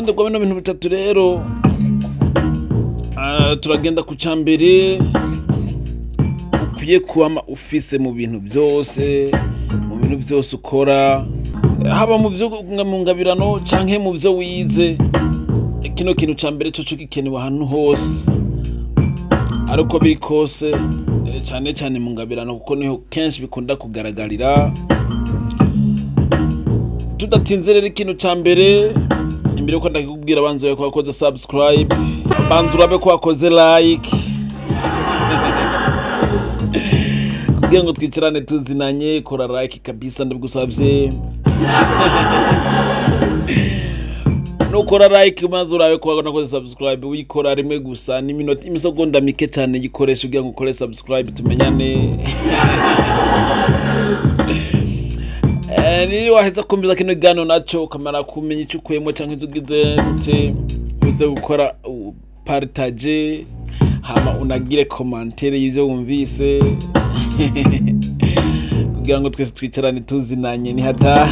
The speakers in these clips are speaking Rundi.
rutonde kwa bino bintu bitatu rero turagenda ku cambere ukwiye kuba ufise mu bintu byose ukora, haba mu byo mu ngabirano canke mu byo wize. Kino kintu cambere cyo gikenewe ahantu hose, ariko biri kose cyane mu ngabirano kuko niho kenshi bikunda kugaragarira. Tudatinze rero ikintu cambere, imbere ko ndakubwira abanze ko wakoze subscribe, abanze urabe ko wakoze like kugira ngo twicarane tuzinanye. Kora like kabisa, ndabigusabye. Nukora like maze urabe ko wakoze subscribe, wikora rimwe gusa ni minota imisegonda mike cyane gikoresha kugira ngo ukore subscribe tumenyane. Ni waheza kumbiza kino gano naco kamara kumenya icyo ukuyemo cyangwa izugize uze gukora partage, hama unagire commentaire y'ivyo wumvise kugira ngo twese twicarane tuzinanye. Ni hata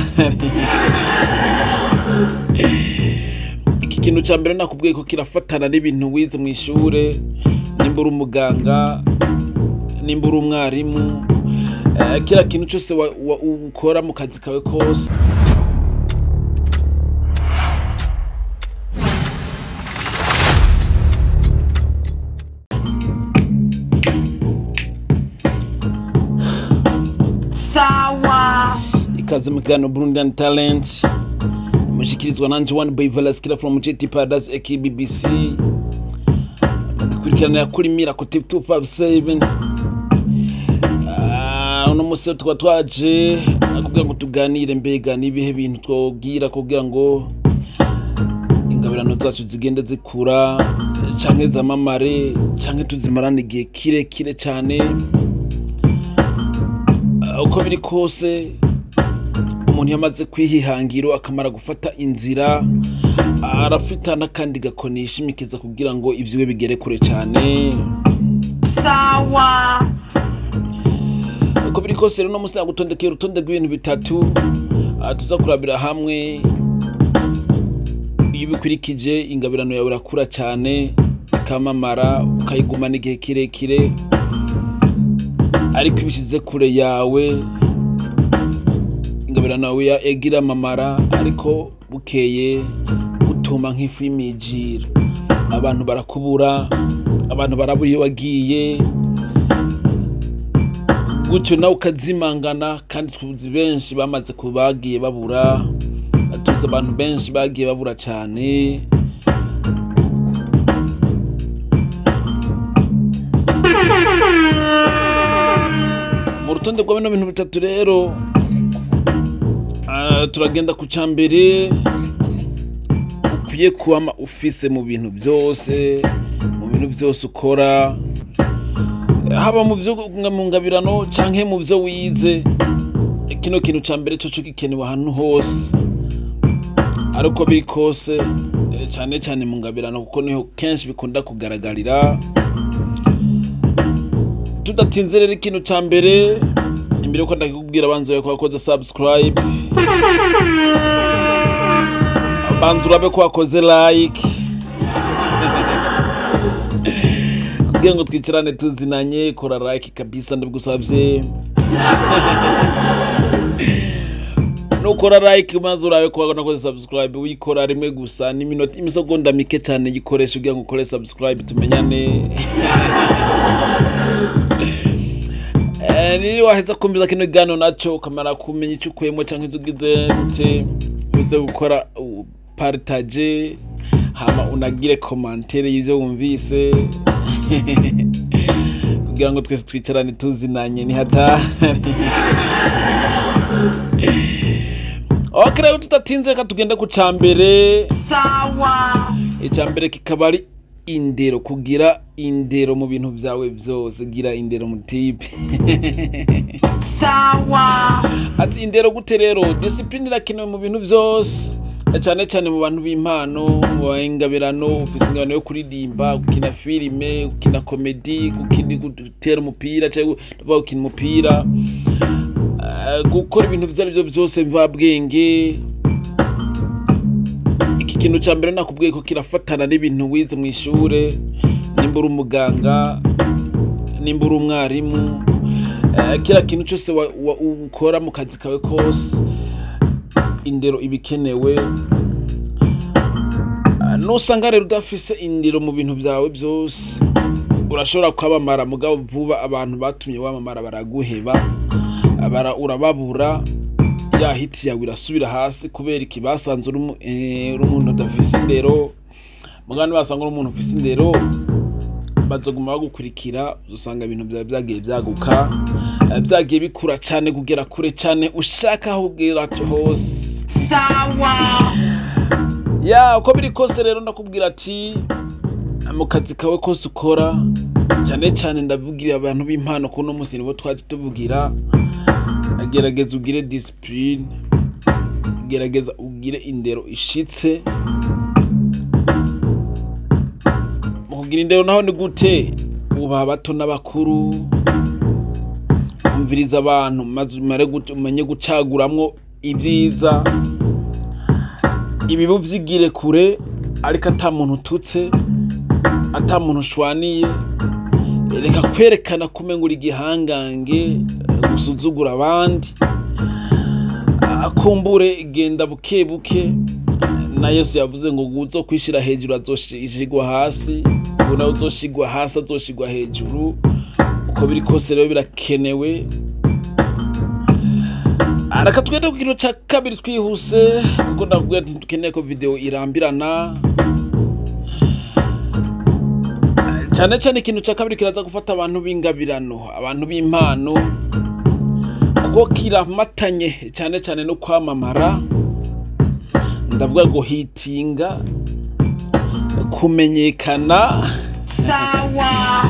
iki kintu cambere nakubwiye ko kirafatana n'ibintu wize mu ishure, nimba uri umuganga, nimba uri umwarimu, kira kintu cyose ukora mu kazi kawe kose. Sawa ikaze mu kiganiro Burundian Talent, mushikirizwa nanje one boy Valaskira from JT Paradise AKBBC, kurikirana kuri mira ko tip 257. Uno musi twaje kugira ngo tuganire mbega nibihe bintu twogira kugira ngo ingabirano zacu zigende zikura canke zamamare canke tuzimarane igihe kirekire cyane. Uko biri kose umuntu yamaze kwihihangiro akamara gufata inzira, arafitana kandi gakonisha imikiza kugira ngo ivyiwe bigere kure cyane. Sawa uko biri kose rero no musi gutondekera urutonde rw'ibintu bitatu tuza kurabira hamwe. Iyo bikurikije ingabirano yawe irakura cyane, ikamamara ukayigumana igihe kirekire, ariko ibishize kure yawe ingabirano yawe yagira mamara, ariko bukeye utuma nk'ifu y'imijira. Abantu barakubura, abantu baraburiye wagiye gutyo nawe ukazimangana. Kandi tuzi benshi bamaze kubagiye babura, tuzi abantu benshi bagiye babura cyane. Mu rutonde rwa bino bintu bitatu rero turagenda ku cambere ukwiye kuba ufise mu bintu byose ukora, haba mu byo mu ngabirano canke mu byo wize. Kino kintu cambere cyo gikenewe ahantu hose, ariko biri kose cyane mu ngabirano kuko niho kenshi bikunda kugaragarira. Tudatinze rero ikintu cambere, imbere ko ndakubwira abanze ko wakoze subscribe, abanze urabe ko wakoze like kugira ngo twicarane tuzinanye. Kora like kabisa, ndabigusabye. Nukora like maze urabe ko wakoze subscribe, wikora rimwe gusa ni minota imisegonda mike cyane gikoresha kugira ngo ukore subscribe tumenyane. Ni waheza kumbiza kino gano naco kamara kumenya icyo ukuyemo cyangwa izugize uze gukora partage, hama unagire commentaire y'ivyo wumvise kugira ngo twese twicarane tuzinanye. Ni hata okay, tutatinze ka tugenda ku cambere. Sawa icambere kikaba ari indero, kugira indero mu bintu byawe byose. Gira indero mu tipe. Sawa ati indero gute rero? Discipline irakenewe mu bintu byose, cyane mu bantu b'impano, mu ingabirano. Ufise ingabirano yo kuririmba, gukina filime, gukina comedy, gutera umupira cyangwa gukina umupira, gukora ibintu byose mva bwenge. ikintu ca mbere nakubwiye ko kirafatana n'ibintu wize mu ishure, nimba uri umuganga, nimba uri umwarimu, kira kintu cyose ukora mu kazi kawe kose, indero ibikenewe. Nusanga rero udafise indero mu bintu byawe byose, urashobora kwamamara mugabo vuba abantu batumye wamamara baraguheba, urababura, ya hiti yawe irasubira hasi kubera ikibasanze uri umuntu udafise indero. Mugabo basanga uri umuntu ufise indero, bazoguma bagukurikira, usanga ibintu byawe byagiye byaguka, byagiye bikura cyane kugera kure cyane ushaka aho ugera hose. Sawa. Ya uko biri kose rero ndakubwira ati mu kazi kawe kose ukora, cyane cyane ndavugira abantu b'impano kuno munsi nibo twaje tuvugira, gerageza ugire discipline, gerageza ugire indero ishitse. Mugira indero naho ni gute? Ubaha bato n'abakuru, umviriza abantu maze umenye gucaguramwo ibyiza, ibibu vyigire kure, ariko ata muntu ututse, ata muntu ushwaniye. Reka kwerekana kumenga uri igihangange, gusuzugura abandi. Akumbure genda buke buke, na Yesu yavuze ngo uzo kwishira hejuru azoshigwa hasi, ubona uzoshigwa hasi azoshigwa hejuru. Uko biri kose rero birakenewe. Araka twende ku kintu ca kabiri twihuse, kuko ndakubwira ati dukeneye ko video irambirana. Cyane cyane ikintu ca kabiri kiraza gufata abantu b'ingabirano, abantu b'impano, kuko kiramatanye cyane cyane no kwamamara. Ndavuga ngo hitinga, kumenyekana. Sawa.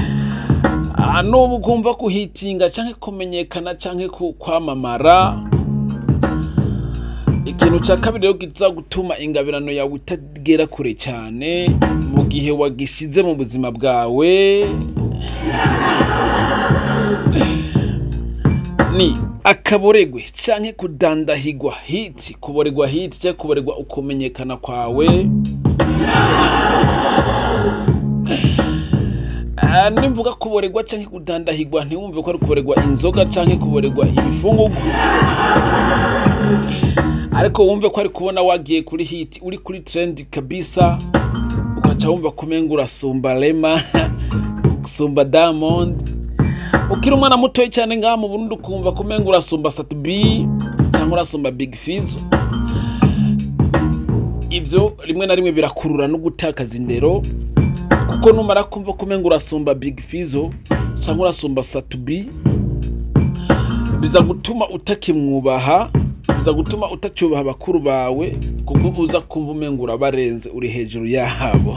Nubu kumva kuhitinga canke kumenyekana canke kwamamara, ikintu ca kabiri rero kiza gutuma ingabirano yawe itagera kure cyane mu gihe wagishize mu buzima bwawe, ni akaboregwe canke kudandahigwa hiti, kuboregwa hiti canke kuboregwa ukumenyekana kwawe. Nimvuga kuboregwa canke kudandahigwa, ntiwumve ko ari kuboregwa inzoga canke kuboregwa ibifungurwa, ariko wumve ko ari kubona wagiye kuri hiti, uri kuri trend kabisa, ukaca wumva kumenga urasumba Rema, gusumba Diamond. Ukiri umwana mutoyi cyane ngaha mu Burundi ukumva kumenga urasumba Satubi cyangwa urasumba Big Fizzo. Ibyo rimwe na rimwe birakurura no gutakaza indero, kuko numara kumva kumenga urasumba Big Fizzo cyangwa urasumba Satubi, biza gutuma utakimwubaha, biza gutuma utacyubaha bakuru bawe, kuko uza kumva umenga urabarenze, uri hejuru yabo.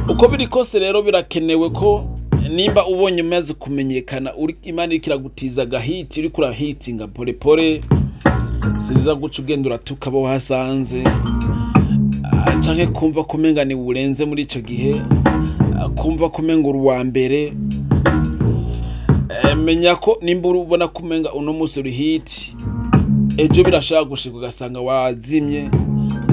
Uko biri kose rero birakenewe ko nimba ubonye umaze kumenyekana, uri Imana ikiragutiza gahiti, uri kura hitinga pole pole, sibiza guca ugenda uratuka abo hasanze, canke kumva kumenga ni urenze muri ico gihe, kumva kumenga uri wa mbere. Menya ko nimba ubona kumenga uno munsi uri hiti, ejo birashaka gushika ugasanga wazimye.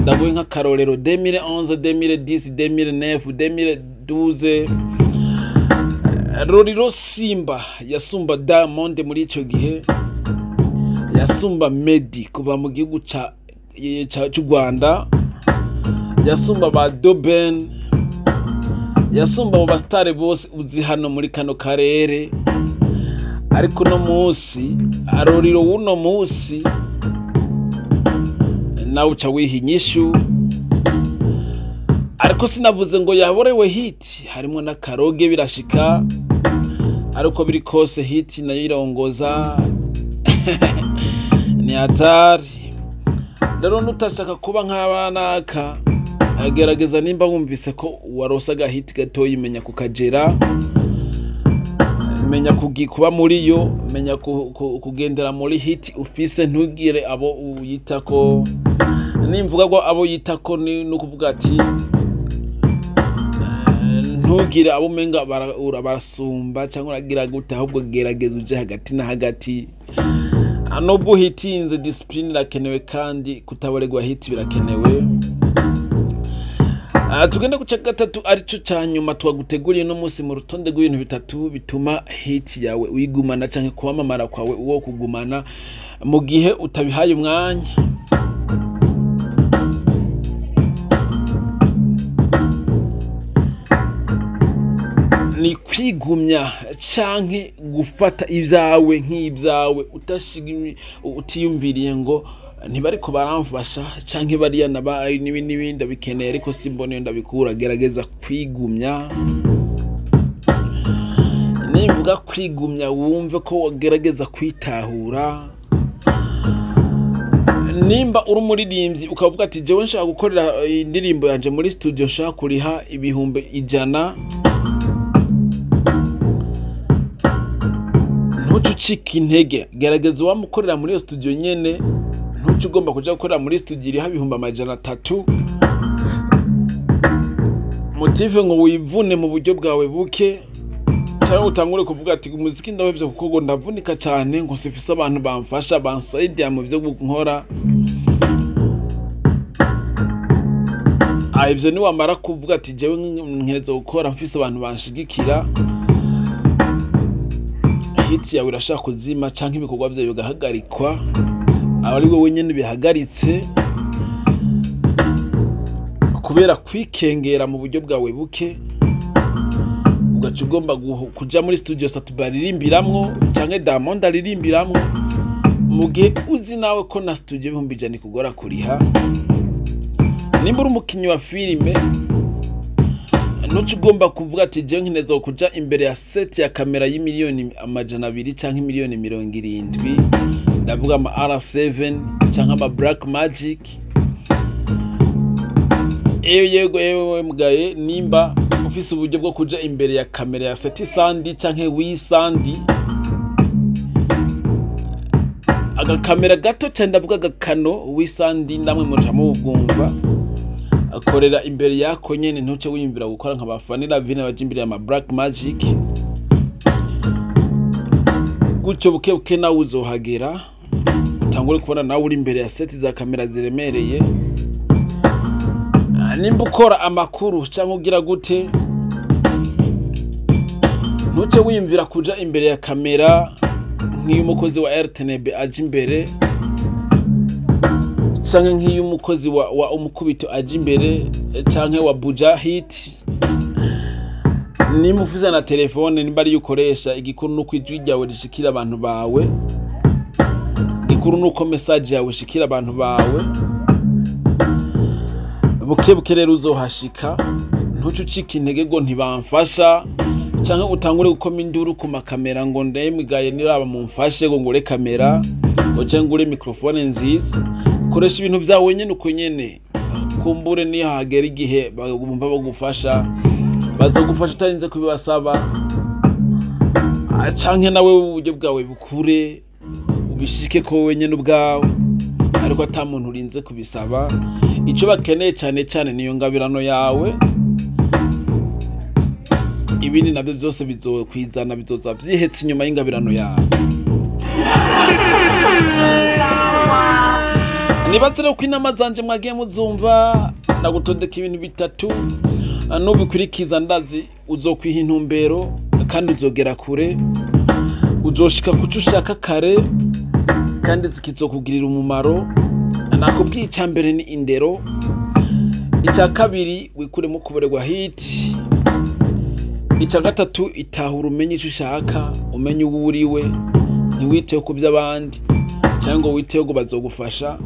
Ndavuye nka karorero 2011, 2010, 2009, 2012, Roriro Simba yasumba Diamond muri ico gihe, yasumba Meddy kuva mu gihugu cy'u Rwanda, yasumba ba Doben, yasumba mu bastare bose uzi hano muri kano karere. Ariko no munsi Roriro wuno munsi nawe uca wihinyishu. Ariko sinavuze ngo yaborewe hiti, harimo na karoge birashika, ariko biri kose hiti nayo irongoza. Ni hatari rero, nutashaka kuba nk'abanaka, gerageza nimba wumvise ko warosaga hiti gatoyi, menya kukagera, menya kuba muri yo, menya kugendera muri hiti ufise, ntugire abo uyitako. Nimvuga ngo abo yitako ni kuvuga ati ntugire abo menga barasumba cyangwa uragira gute, ahubwo gerageza uje hagati na hagati. nubwo hitinze discipline irakenewe kandi kutabaregwa hiti birakenewe. Tugenda kuca gatatu arico cyanyuma twaguteguriye no munsi mu rutonde rw'ibintu bitatu bituma hiti yawe uyigumana canke kwamamara kwawe uwo kugumana mu gihe utabihaye umwanya. Ni kwigumya canke gufata ibyawe nk'ibyawe utiyumviriye ngo ntibariko baramfasha canke bariya nabaye n'ibindi bikeneye ariko simbone ndabikura. Gerageza kwigumya. Nimvuga kwigumya wumve ko wagerageza kwitahura. Nimba uri umuririmbyi ukavuga ati jewe nshaka gukorera indirimbo yanje muri studio nshaka kuriha ibihumbi 100, ntucika intege. Gerageza wamukorera muri iyo studio nyene. Ntuci ugomba kuja gukorera muri studio iriha ibihumbi 300 motive ngo wivune mu buryo bwawe buke, cyangwa utangure kuvuga ati umuziki ndabevye kuko ngo ndavunika cyane ngo sifise abantu bamfasha bansaidia mu byo nkora. Ivyo ni wamara kuvuga ati jewe nkereza gukora mfise abantu banshigikira, hiti yawe irashaka kuzima canke ibikorwa byawe bigahagarikwa. Ari wowe nyene bihagaritse kubera kwikengera mu buryo bwawe buke. Ugaca ugomba kuja muri studio satubaririmbiramwo canke Diamond aririmbiramwo mu gihe uzi nawe ko na studio 100 kugora kuriha. Nimba uri umukinyi wa filime ntuci ugomba kuvuga ati je nkineza kuja imbere ya set ya kamera y'imiliyoni 200 canke miliyoni 70. Ndavuga ama R7 canke ama Black Magic. Yego mugaye nimba ufise uburyo bwo kuja imbere ya kamera ya 700 canke 800, agakamera gato cyane ndavuga agakano 800 namwe mujamo ubwumva akorera imbere yako nyene. Ntuce wiyumvira gukora nk'abafanira vina baje imbere ya ama Black Magic. Gutyo buke nawe uzohagera utangure kubona nawe uri imbere ya seti za kamera ziremereye. Nimba ukora amakuru cyangwa ugira gute, ntuce wiyumvira kuja imbere ya kamera nk'iyo umukozi wa RTNB aje imbere canke nk'iyo umukozi wa umukubito aje imbere canke wa Buja Hit. Nimba ufise na telefone nimba ari ukoresha, igikuru nuko ijwi ryawe rishikira abantu bawe, igikuru nuko message yawe shikira abantu bawe. Buke rero uzohashika. Ntucucika intege ngo ntibamfasha canke utangure gukoma induru ku makamera ngo ndemwigaye niraba mumfashe ngo ngure kamera ngo ngure microphone nziza. Koresha ibintu byawe nyene uko nyene. Kumbure ni hagera igihe bagumva bagufasha, bazogufasha utarinze kubibasaba canke nawe uburyo bwawe bukure ubishike ko wenyene ubwawe ariko ata muntu urinze kubisaba. Ico bakeneye cyane niyo ngabirano yawe. Ibindi nabyo byose bizokwizana, bizoza byihetse inyuma y'ingabirano yawe. Nibatsere ko inama zanje mwagiye muzumva nagutondeka ibintu bitatu nubikurikiza ndazi uzokwiha intumbero kandi uzogera kure, uzoshika kuco ushaka kare kandi zikizokugirira umumaro. Nakubwiye icya mbere ni indero, icya kabiri wikuremo kuberwa hiti, icya gatatu itahura umenye icyo ushaka, umenye uwo uriwe, ntiwiteho ku by'abandi cyangwa witeho ngo bazogufasha.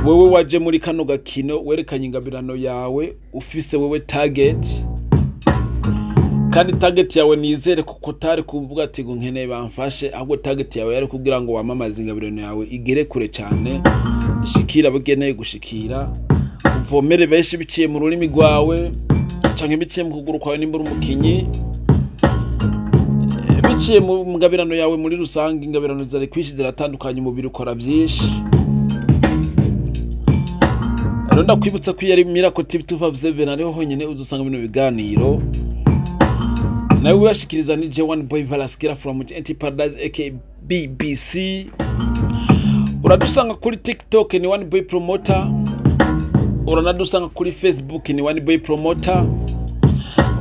Wewe waje muri kano gakino werekanye ingabirano yawe, ufise wewe target, kandi target yawe nizere kuko tari kuvuga ati ngo nkeneye bamfashe, ahubwo target yawe yari kugira ngo wamamaze ingabirano yawe igere kure cyane, ishikira bugeneye gushikira, uvomere benshi biciye mu rurimi rwawe canke biciye mu kuguru kwawe nimba uri umukinyi, biciye mu ngabirano yawe muri rusange. Ingabirano zari kwishi ziratandukanye, umubiri ukora byinshi. Ronda kwibutsa ko yari Miracle TV 257 ariho honyene uzusanga bino biganiro. Nawe washikiriza ni J1 Boy Valaskira from NT Paradise aka BBC. uradusanga kuri TikTok ni one boy promoter, uranadusanga kuri Facebook ni one boy promoter,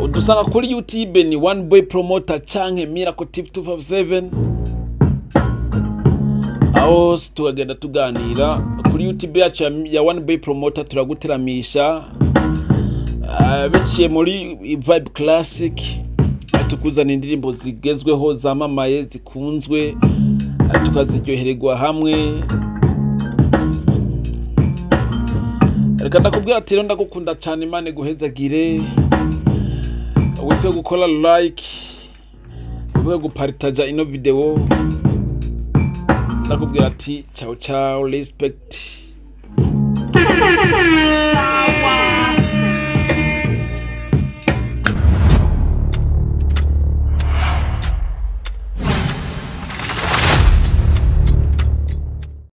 udusanga kuri YouTube ni one boy promoter canke Miracle Tip 257. aho tugagenda tuganira kuri YouTube yacu ya one boy promoter, turaguteramisha biciye muri vibe classic, tukuzana indirimbo zigezweho zamamaye zikunzwe, tukaziryohererwa hamwe. Reka ndakubwira ati rero ndagukunda cyane, Imana guhezagire, wikwe gukora like, wikwe gupartaja ino video. Ndakubwira ati ciao ciao, respect. Sawa.